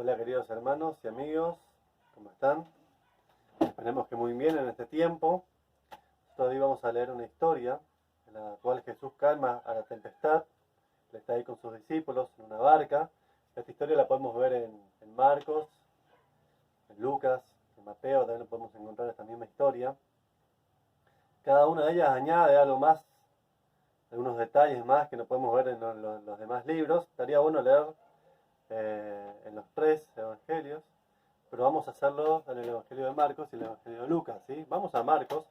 Hola queridos hermanos y amigos, ¿cómo están? Esperemos que muy bien en este tiempo. Hoy vamos a leer una historia en la cual Jesús calma a la tempestad. Él está ahí con sus discípulos en una barca. Esta historia la podemos ver en Marcos, en Lucas, en Mateo, también podemos encontrar esta misma historia. Cada una de ellas añade algo más, algunos detalles más que no podemos ver en los demás libros. Estaría bueno leer en los tres evangelios, pero vamos a hacerlo en el evangelio de Marcos y el evangelio de Lucas, ¿sí? Vamos a Marcos,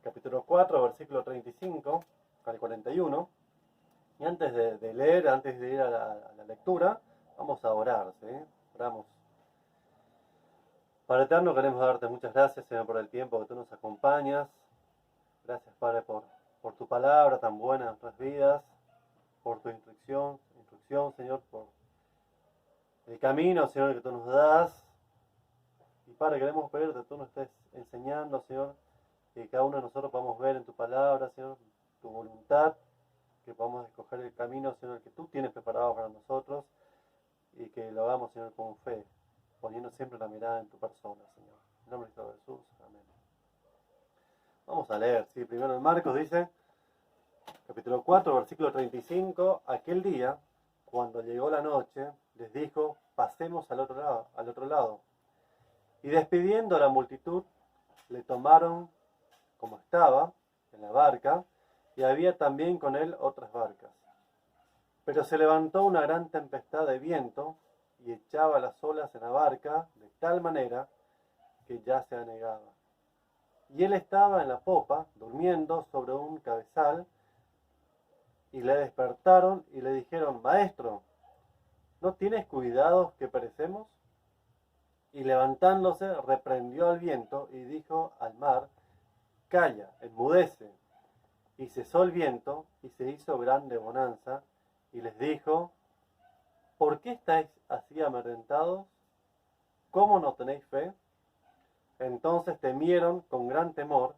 capítulo 4, versículo 35 al 41, y antes de leer, antes de ir a la lectura, vamos a orar, ¿sí? Oramos. Padre eterno, queremos darte muchas gracias, Señor, por el tiempo que tú nos acompañas. Gracias, Padre, por tu palabra tan buena en nuestras vidas, por tu instrucción, Señor, por el camino, Señor, que tú nos das. Y Padre, queremos pedirte que tú nos estés enseñando, Señor, que cada uno de nosotros podamos ver en tu palabra, Señor, tu voluntad, que podamos escoger el camino, Señor, que tú tienes preparado para nosotros, y que lo hagamos, Señor, con fe, poniendo siempre la mirada en tu persona, Señor. En nombre de Jesús, amén. Vamos a leer, ¿sí? Primero en Marcos dice, capítulo 4, versículo 35, aquel día, cuando llegó la noche, les dijo, pasemos al otro lado. Y despidiendo a la multitud, le tomaron como estaba, en la barca, y había también con él otras barcas. Pero se levantó una gran tempestad de viento, y echaba las olas en la barca, de tal manera que ya se anegaba. Y él estaba en la popa, durmiendo sobre un cabezal, y le despertaron y le dijeron, Maestro, ¿no tienes cuidado que perecemos? Y levantándose, reprendió al viento y dijo al mar, Calla, enmudece. Y cesó el viento y se hizo grande bonanza, y les dijo, ¿por qué estáis así amedrentados? ¿Cómo no tenéis fe? Entonces temieron con gran temor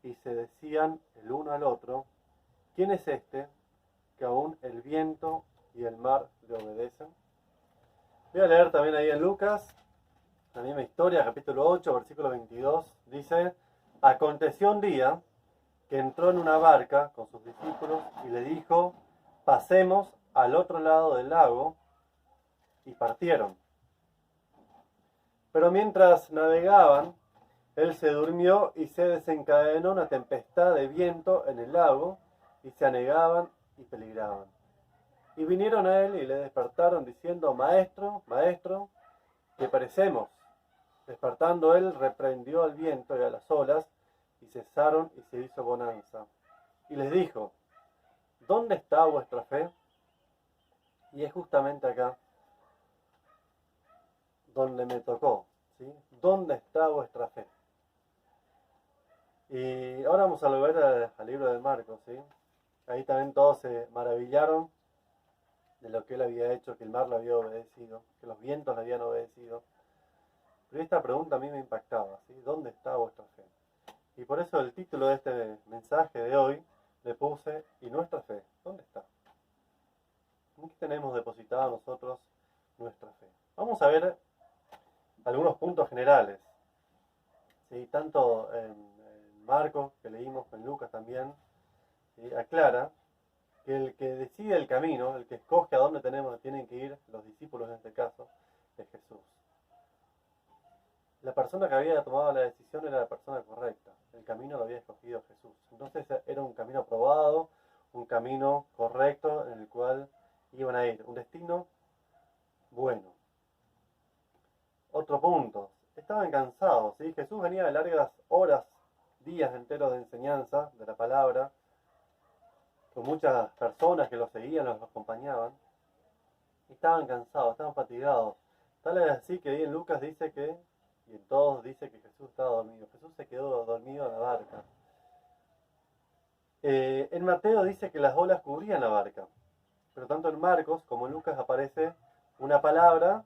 y se decían el uno al otro, ¿quién es este que aún el viento y el mar le obedecen? Voy a leer también ahí en Lucas, la misma historia, capítulo 8, versículo 22, dice, aconteció un día que entró en una barca con sus discípulos y le dijo, pasemos al otro lado del lago, y partieron. Pero mientras navegaban, él se durmió y se desencadenó una tempestad de viento en el lago, y se anegaban y peligraban. Y vinieron a él y le despertaron diciendo, Maestro, Maestro, que perecemos. Despertando él, reprendió al viento y a las olas, y cesaron y se hizo bonanza. Y les dijo, ¿dónde está vuestra fe? Y es justamente acá donde me tocó, ¿sí? ¿Dónde está vuestra fe? Y ahora vamos a volver al libro de Marcos, ¿sí? Ahí también todos se maravillaron de lo que él había hecho, que el mar lo había obedecido, que los vientos le habían obedecido. Pero esta pregunta a mí me impactaba, ¿sí? ¿Dónde está vuestra fe? Y por eso el título de este mensaje de hoy le puse, ¿y nuestra fe? ¿Dónde está? ¿En qué tenemos depositado nosotros nuestra fe? Vamos a ver algunos puntos generales, ¿sí? Tanto en Marcos, que leímos, en Lucas también, ¿sí? Aclara que el que decide el camino, el que escoge a dónde tienen que ir los discípulos en este caso, es Jesús. La persona que había tomado la decisión era la persona correcta, el camino lo había escogido Jesús. Entonces era un camino probado, un camino correcto en el cual iban a ir, un destino bueno. Otro punto, estaban cansados, ¿sí? Jesús venía de largas horas, días enteros de enseñanza de la palabra, con muchas personas que los seguían, los acompañaban, y estaban cansados, estaban fatigados. Tal es así que ahí en Lucas dice que, y en todos dice que Jesús estaba dormido. Jesús se quedó dormido en la barca. En Mateo dice que las olas cubrían la barca, pero tanto en Marcos como en Lucas aparece una palabra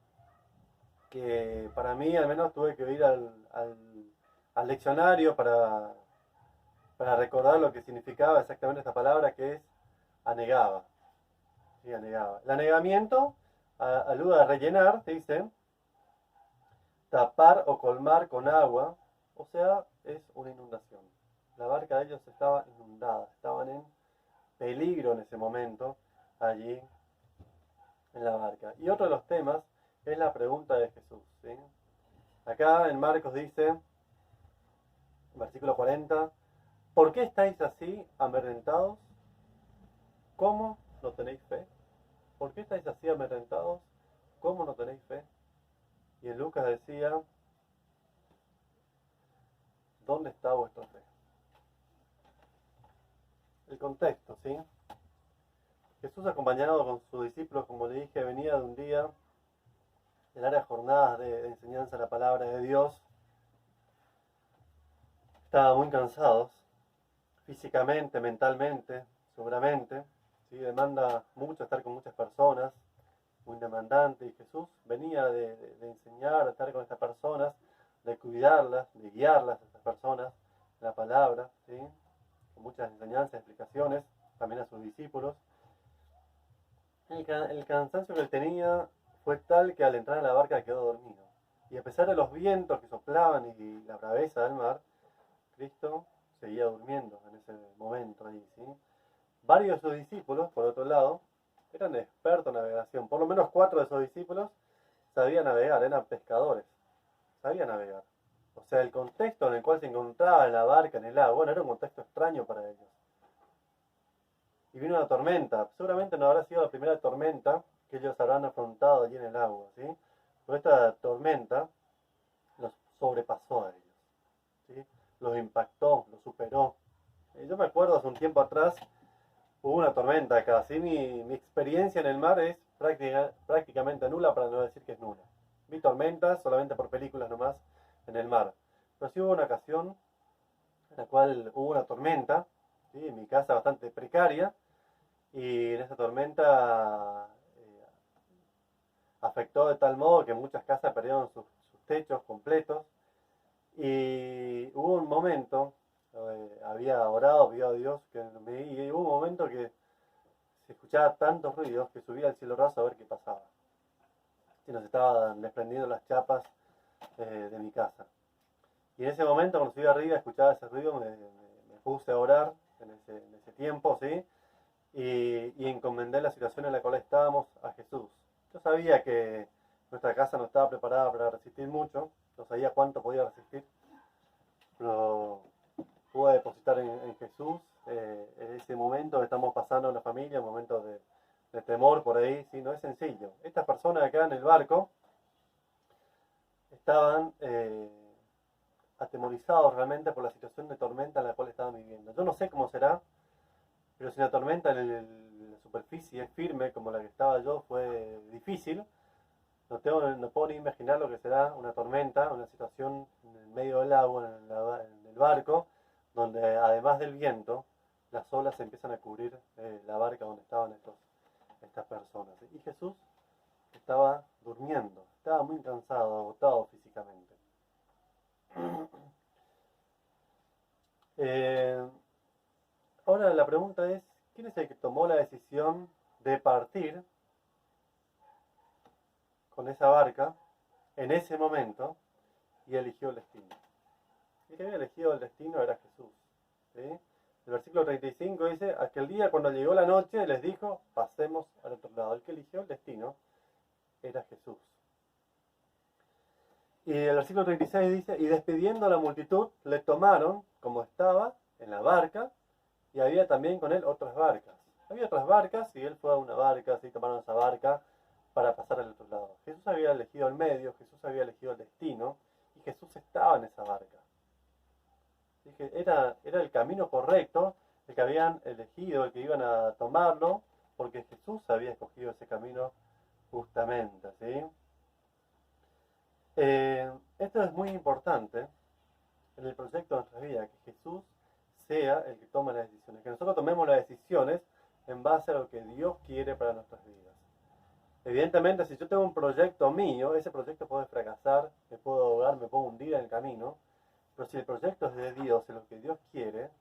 que para mí al menos tuve que ir al diccionario para recordar lo que significaba exactamente esta palabra, que es anegaba. Sí, anegaba. El anegamiento alude a rellenar, dice, tapar o colmar con agua, o sea, es una inundación. La barca de ellos estaba inundada, estaban en peligro en ese momento, allí en la barca. Y otro de los temas es la pregunta de Jesús, ¿sí? Acá en Marcos dice, versículo 40, ¿por qué estáis así amedrentados? ¿Cómo no tenéis fe? ¿Por qué estáis así amedrentados? ¿Cómo no tenéis fe? Y en Lucas decía, ¿dónde está vuestra fe? El contexto, ¿sí? Jesús, acompañado con sus discípulos, como le dije, venía de un día de largas jornadas de enseñanza de la palabra de Dios. Estaban muy cansados, físicamente, mentalmente, seguramente. ¿Sí? Demanda mucho estar con muchas personas, muy demandante. Y Jesús venía de enseñar, de estar con estas personas, de cuidarlas, de guiarlas a estas personas, la palabra, ¿sí? Con muchas enseñanzas, explicaciones, también a sus discípulos. El cansancio que él tenía fue tal que al entrar en la barca quedó dormido. Y a pesar de los vientos que soplaban y la braveza del mar, Cristo seguía durmiendo en ese momento ahí, ¿sí? Varios de sus discípulos, por otro lado, eran expertos en navegación. Por lo menos 4 de esos discípulos sabían navegar, eran pescadores, sabían navegar. O sea, el contexto en el cual se encontraba en la barca, en el agua, bueno, era un contexto extraño para ellos. Y vino una tormenta. Seguramente no habrá sido la primera tormenta que ellos habrán afrontado allí en el agua, ¿sí? Pero esta tormenta los sobrepasó a ellos, ¿sí? Los impactó, los superó. Yo me acuerdo hace un tiempo atrás, hubo una tormenta acá, ¿sí? Mi experiencia en el mar es prácticamente nula, para no decir que es nula. Vi tormentas solamente por películas nomás en el mar. Pero sí hubo una ocasión en la cual hubo una tormenta, ¿sí? En mi casa bastante precaria, y en esa tormenta afectó de tal modo que muchas casas perdieron sus techos completos. Y hubo un momento, había orado, pidió a Dios que y hubo un momento que se escuchaba tantos ruidos que subía al cielo raso a ver qué pasaba. Y nos estaban desprendiendo las chapas de mi casa. Y en ese momento, cuando subí arriba, escuchaba ese ruido, me puse a orar en ese tiempo, ¿sí? Y encomendé la situación en la cual estábamos a Jesús. Yo sabía que nuestra casa no estaba preparada para resistir mucho, no sabía cuánto podía resistir, pero pude depositar en Jesús en ese momento que estamos pasando en la familia, un momento de temor por ahí, ¿sí? No es sencillo. Estas personas acá en el barco estaban atemorizados realmente por la situación de tormenta en la cual estaban viviendo. Yo no sé cómo será, pero si una tormenta en la superficie es firme como la que estaba yo, fue difícil. No puedo ni imaginar lo que será una tormenta, una situación en el medio del agua, en el barco, donde además del viento, las olas empiezan a cubrir la barca donde estaban estas personas. Y Jesús estaba durmiendo, estaba muy cansado, agotado físicamente. Ahora la pregunta es, ¿quién es el que tomó la decisión de partir con esa barca en ese momento y eligió el destino? El que había elegido el destino era Jesús, ¿sí? El versículo 35 dice, aquel día cuando llegó la noche les dijo, pasemos al otro lado. El que eligió el destino era Jesús. Y el versículo 36 dice, y despidiendo a la multitud, le tomaron como estaba en la barca, y había también con él otras barcas. Había otras barcas y él fue a una barca, así tomaron esa barca para pasar al otro lado. Jesús había elegido el medio, Jesús había elegido el destino, y Jesús estaba en esa barca. Dije, era el camino correcto, el que habían elegido, el que iban a tomarlo, porque Jesús había escogido ese camino justamente, ¿sí? Esto es muy importante en el proyecto de nuestra vida, que Jesús sea el que toma las decisiones, que nosotros tomemos las decisiones en base a lo que Dios quiere para nuestras vidas. Evidentemente, si yo tengo un proyecto mío, ese proyecto puede fracasar, me puedo ahogar, me puedo hundir en el camino, pero si el proyecto es de Dios, es lo que Dios quiere,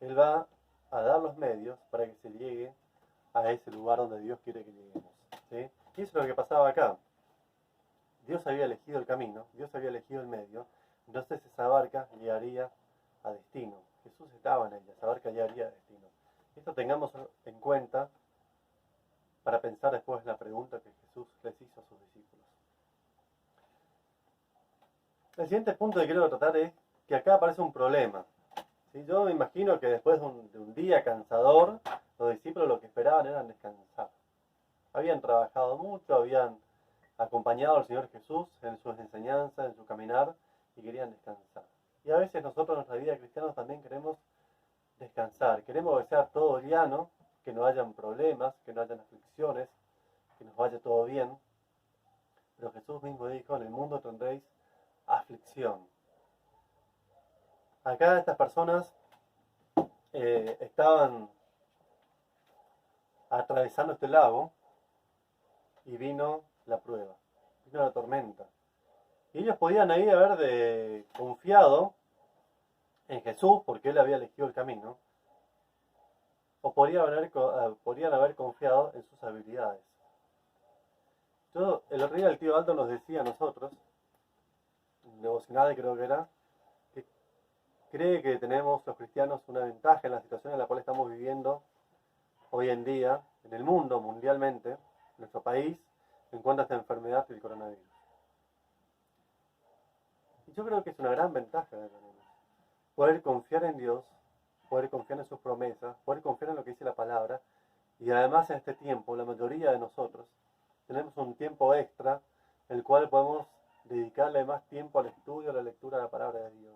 Él va a dar los medios para que se llegue a ese lugar donde Dios quiere que lleguemos, ¿sí? Y eso es lo que pasaba acá. Dios había elegido el camino, Dios había elegido el medio, entonces esa barca llegaría a destino. Jesús estaba en ella, esa barca llegaría a destino. Esto tengamos en cuenta para pensar después en la pregunta que Jesús les hizo a sus discípulos. El siguiente punto que quiero tratar es que acá aparece un problema. ¿Sí? Yo me imagino que después de un día cansador, los discípulos lo que esperaban era descansar. Habían trabajado mucho, habían acompañado al Señor Jesús en sus enseñanzas, en su caminar, y querían descansar. Y a veces nosotros en nuestra vida cristiana también queremos descansar, queremos que sea todo liviano, que no hayan problemas, que no hayan aflicciones, que nos vaya todo bien. Pero Jesús mismo dijo, en el mundo tendréis aflicción. Acá estas personas estaban atravesando este lago y vino la prueba, vino la tormenta. Y ellos podían ahí haber confiado en Jesús porque Él había elegido el camino, o podrían haber confiado en sus habilidades. El otro día el tío Aldo nos decía a nosotros, un devocional creo que era, que cree que tenemos los cristianos una ventaja en la situación en la cual estamos viviendo hoy en día, en el mundo, mundialmente, en nuestro país, en cuanto a esta enfermedad del coronavirus. Y yo creo que es una gran ventaja que tenemos. Poder confiar en Dios, poder confiar en sus promesas, poder confiar en lo que dice la palabra, y además en este tiempo, la mayoría de nosotros, tenemos un tiempo extra, el cual podemos dedicarle más tiempo al estudio, a la lectura de la palabra de Dios,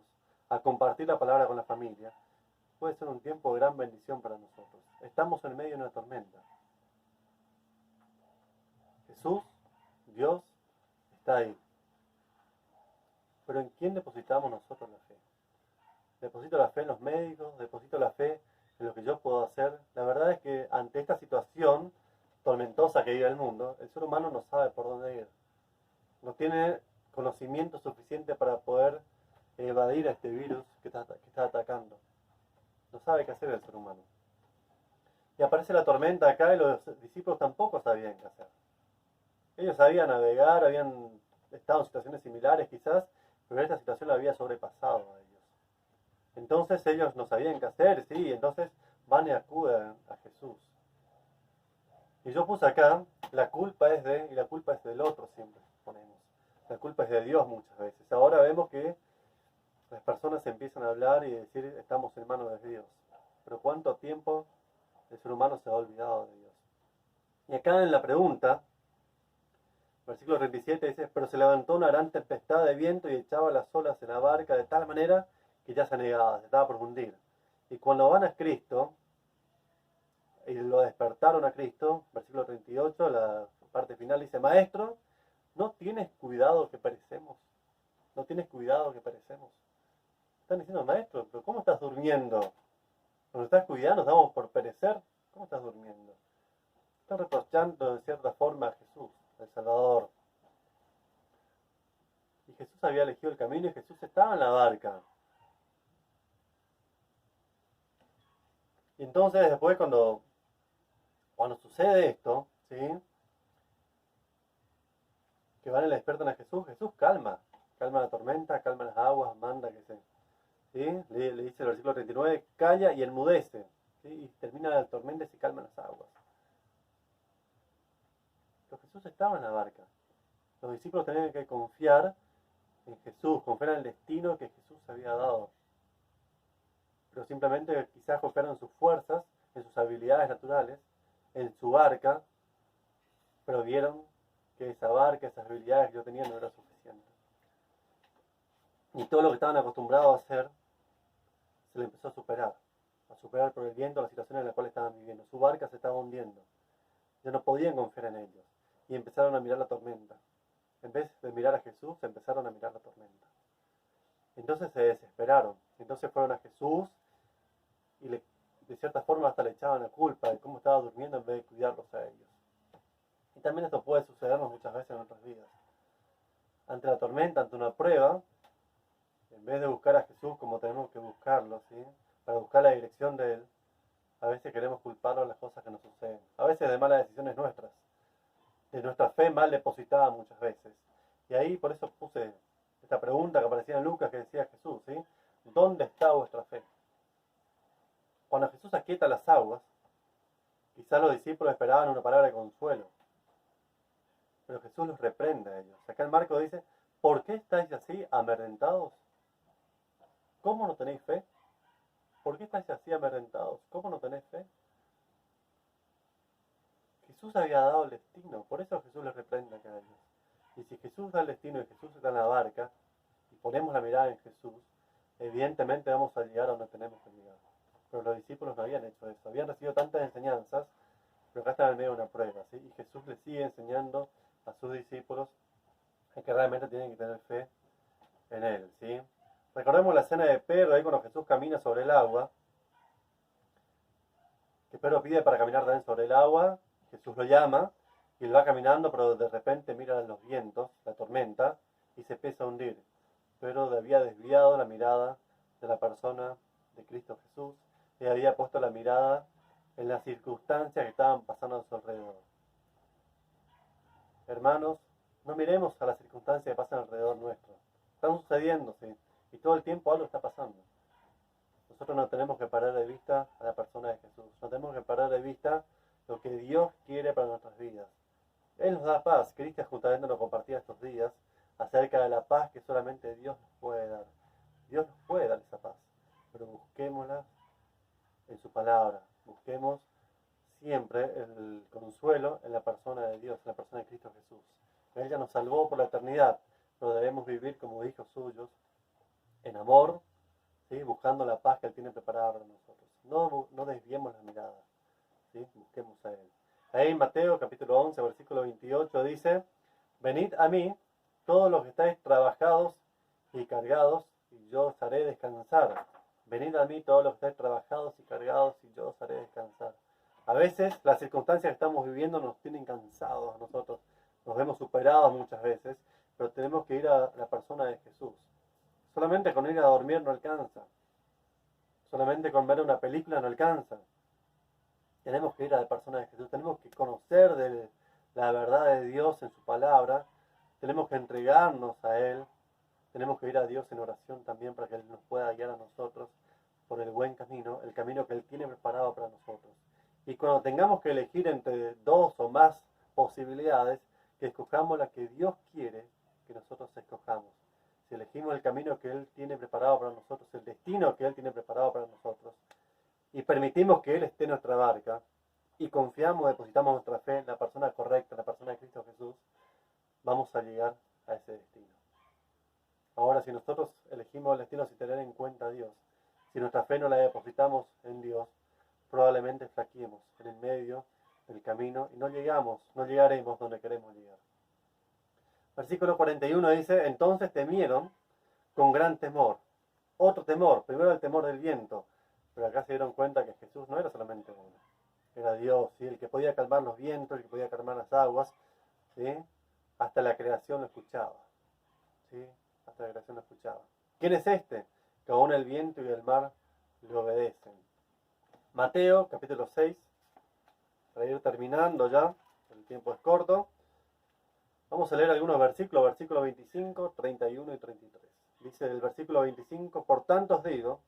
a compartir la palabra con la familia. Puede ser un tiempo de gran bendición para nosotros. Estamos en medio de una tormenta. Jesús, Dios, está ahí. Pero ¿en quién depositamos nosotros la fe? Deposito la fe en los médicos, deposito la fe en lo que yo puedo hacer. La verdad es que ante esta situación tormentosa que vive el mundo, el ser humano no sabe por dónde ir. No tiene conocimiento suficiente para poder evadir a este virus que está atacando. No sabe qué hacer el ser humano. Y aparece la tormenta acá y los discípulos tampoco sabían qué hacer. Ellos sabían navegar, habían estado en situaciones similares quizás, pero esta situación la había sobrepasado a ellos. Entonces ellos no sabían qué hacer, sí, entonces van y acuden a Jesús. Y yo puse acá, la culpa es de, y la culpa es del otro siempre ponemos. La culpa es de Dios muchas veces. Ahora vemos que las personas empiezan a hablar y decir, estamos en manos de Dios. Pero ¿cuánto tiempo el ser humano se ha olvidado de Dios? Y acá en la pregunta, versículo 37 dice, pero se levantó una gran tempestad de viento y echaba las olas en la barca de tal manera que ya se anegaba, se estaba por hundir. Y cuando van a Cristo, y lo despertaron a Cristo, versículo 38, la parte final dice, Maestro, ¿no tienes cuidado que perecemos? ¿No tienes cuidado que perecemos? Están diciendo, Maestro, ¿pero cómo estás durmiendo? ¿Nos estás cuidando? ¿Nos damos por perecer? ¿Cómo estás durmiendo? Están reprochando de cierta forma a Jesús, el Salvador. Y Jesús había elegido el camino y Jesús estaba en la barca. Y entonces después cuando sucede esto, ¿sí? Que van y le despiertan a Jesús, Jesús calma la tormenta, calma las aguas, manda que se... ¿sí? Le dice el versículo 39, calla y enmudece, ¿sí? Y termina la tormenta y se calman las aguas. Pero Jesús estaba en la barca. Los discípulos tenían que confiar en Jesús, confiar en el destino que Jesús había dado. Pero simplemente quizás confiaron en sus fuerzas, en sus habilidades naturales, en su barca, pero vieron que esa barca, esas habilidades que yo tenía no era suficiente. Y todo lo que estaban acostumbrados a hacer, se le empezó a superar por el viento la situación en la cual estaban viviendo. Su barca se estaba hundiendo. Ya no podían confiar en ellos. Y empezaron a mirar la tormenta. En vez de mirar a Jesús, empezaron a mirar la tormenta. Entonces se desesperaron. Entonces fueron a Jesús y de cierta forma hasta le echaban la culpa de cómo estaba durmiendo en vez de cuidarlos a ellos. Y también esto puede sucedernos muchas veces en nuestras vidas. Ante la tormenta, ante una prueba, en vez de buscar a Jesús como tenemos que buscarlo, ¿sí? Para buscar la dirección de Él, a veces queremos culparlo de las cosas que nos suceden. A veces de malas decisiones nuestras. de nuestra fe mal depositada muchas veces. Y ahí por eso puse esta pregunta que aparecía en Lucas que decía Jesús, ¿sí? ¿Dónde está vuestra fe? Cuando Jesús aquieta las aguas, quizás los discípulos esperaban una palabra de consuelo, pero Jesús los reprende a ellos. Acá en Marcos dice, ¿por qué estáis así amedrentados? ¿Cómo no tenéis fe? ¿Por qué estáis así amedrentados? ¿Cómo no tenéis fe? Jesús había dado el destino, por eso Jesús les reprende acá a ellos. Y si Jesús da el destino y Jesús está en la barca, y ponemos la mirada en Jesús, evidentemente vamos a llegar a donde tenemos que llegar. Pero los discípulos no habían hecho eso, habían recibido tantas enseñanzas, pero acá están en medio de una prueba, ¿sí? Y Jesús les sigue enseñando a sus discípulos que realmente tienen que tener fe en Él, ¿sí? Recordemos la escena de Pedro, ahí cuando Jesús camina sobre el agua, que Pedro pide para caminar también sobre el agua, Jesús lo llama, y él va caminando, pero de repente mira los vientos, la tormenta, y se empieza a hundir. Pedro había desviado la mirada de la persona de Cristo Jesús, y había puesto la mirada en las circunstancias que estaban pasando a su alrededor. Hermanos, no miremos a las circunstancias que pasan alrededor nuestro. Están sucediendo, ¿sí? Y todo el tiempo algo está pasando. Nosotros no tenemos que parar de vista a la persona de Jesús. No tenemos que parar de vista lo que Dios quiere para nuestras vidas. Él nos da paz. Cristian justamente nos compartía estos días acerca de la paz que solamente Dios nos puede dar. Dios nos puede dar esa paz, pero busquémosla en su palabra. Busquemos siempre el consuelo en la persona de Dios, en la persona de Cristo Jesús. Él ya nos salvó por la eternidad, pero debemos vivir como hijos suyos, en amor, ¿sí? Buscando la paz que Él tiene preparada para nosotros. No desviemos la mirada, ¿sí? Busquemos a Él. Ahí en Mateo capítulo 11, versículo 28 dice, venid a mí, todos los que estáis trabajados y cargados, y yo os haré descansar. Venid a mí todos los que estáis trabajados y cargados, y yo os haré descansar. A veces las circunstancias que estamos viviendo nos tienen cansados a nosotros, nos vemos superados muchas veces, pero tenemos que ir a la persona de Jesús. Solamente con ir a dormir no alcanza. Solamente con ver una película no alcanza. Tenemos que ir a la persona de Jesús. Tenemos que conocer de la verdad de Dios en su palabra. Tenemos que entregarnos a Él. Tenemos que ir a Dios en oración también para que Él nos pueda guiar a nosotros por el buen camino, el camino que Él tiene preparado para nosotros. Y cuando tengamos que elegir entre dos o más posibilidades, que escojamos la que Dios quiere que nosotros escojamos. Si elegimos el camino que Él tiene preparado para nosotros, el destino que Él tiene preparado para nosotros, y permitimos que Él esté en nuestra barca, y confiamos, depositamos nuestra fe en la persona correcta, en la persona de Cristo Jesús, vamos a llegar a ese destino. Ahora, si nosotros elegimos el destino sin tener en cuenta a Dios, si nuestra fe no la depositamos en Dios, probablemente flaqueemos en el medio del camino y no llegaremos donde queremos llegar. Versículo 41 dice, entonces temieron con gran temor. Otro temor, primero el temor del viento, pero acá se dieron cuenta que Jesús no era solamente uno, era Dios, ¿sí? El que podía calmar los vientos, el que podía calmar las aguas, ¿sí? Hasta la creación lo escuchaba, ¿sí? Hasta la creación lo escuchaba. ¿Quién es este? Que aún el viento y el mar le obedecen. Mateo, capítulo 6, para ir terminando ya, el tiempo es corto. Vamos a leer algunos versículos 25, 31 y 33. Dice el versículo 25, por tanto os digo,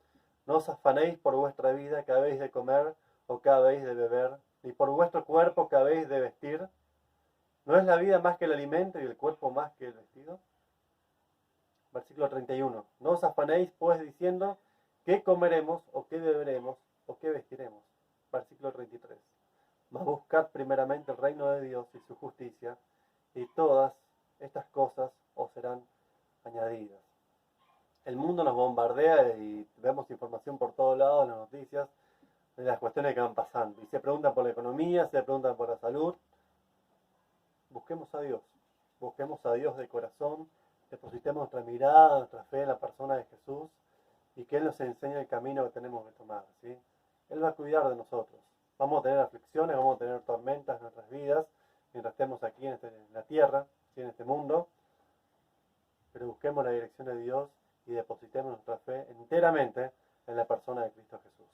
no os afanéis por vuestra vida que habéis de comer o que habéis de beber, ni por vuestro cuerpo que habéis de vestir. ¿No es la vida más que el alimento y el cuerpo más que el vestido? Versículo 31, no os afanéis pues diciendo qué comeremos o qué beberemos o qué vestiremos. Versículo 33, mas buscad primeramente el reino de Dios y su justicia, y todas estas cosas os serán añadidas. El mundo nos bombardea y vemos información por todos lados en las noticias de las cuestiones que van pasando. Y se preguntan por la economía, se preguntan por la salud. Busquemos a Dios de corazón, depositemos nuestra mirada, nuestra fe en la persona de Jesús y que Él nos enseñe el camino que tenemos que tomar, ¿sí? Él va a cuidar de nosotros. Vamos a tener aflicciones, vamos a tener tormentas en nuestras vidas mientras estemos aquí en la tierra, ¿sí? En este mundo, pero busquemos la dirección de Dios y depositemos nuestra fe enteramente en la persona de Cristo Jesús.